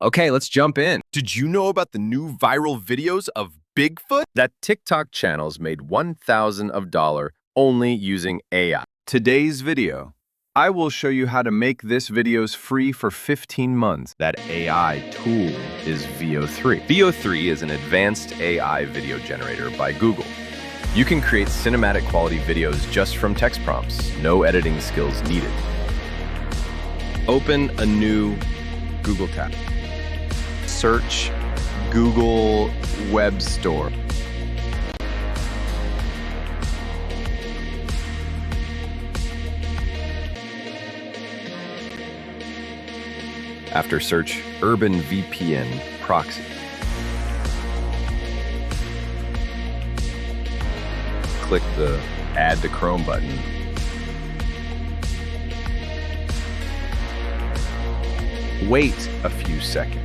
Okay, let's jump in. Did you know about the new viral videos of Bigfoot? That TikTok channel's made $1,000 only using AI. Today's video, I will show you how to make this videos free for 15 months. That AI tool is VEO3. VEO3 is an advanced AI video generator by Google. You can create cinematic quality videos just from text prompts, no editing skills needed. Open a new Google tab. Search Google Web Store. After search Urban VPN proxy. Click the Add to Chrome button. Wait a few seconds.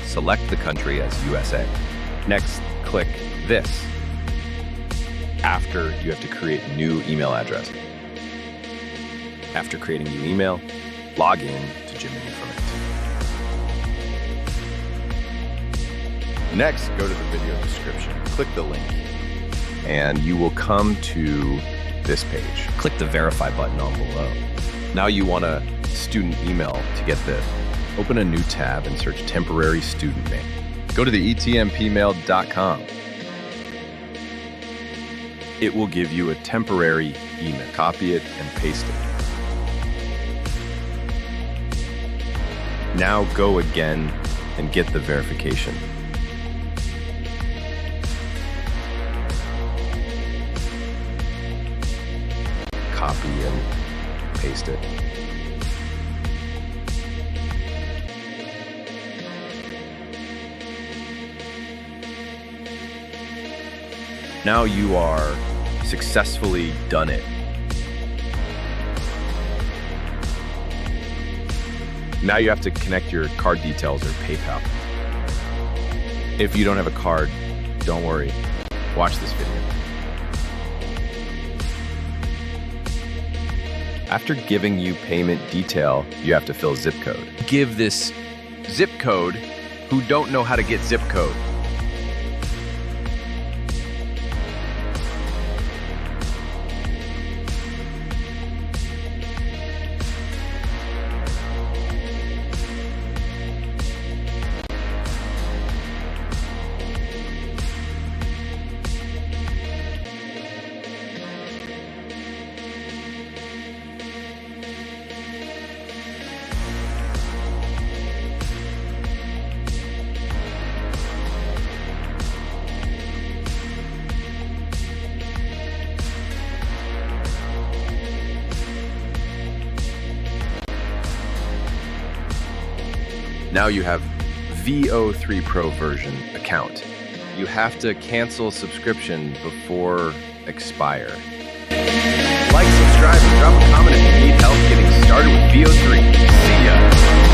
Select the country as USA. Next, click this. After, you have to create a new email address. After creating a new email, log in to Gemini from it. Next, go to the video description. Click the link, and you will come to this page. Click the verify button on below. Now you want a student email to get this. Open a new tab and search temporary student name. Go to the etmpmail.com. It will give you a temporary email. Copy it and paste it. Now go again and get the verification. Copy and paste it. Now you are successfully done it. Now you have to connect your card details or PayPal. If you don't have a card, don't worry. Watch this video. After giving you payment detail, you have to fill zip code. Give this zip code who don't know how to get zip code. Now you have VEO3 Pro version account. You have to cancel subscription before expire. Like, subscribe, and drop a comment if you need help getting started with VEO3. See ya!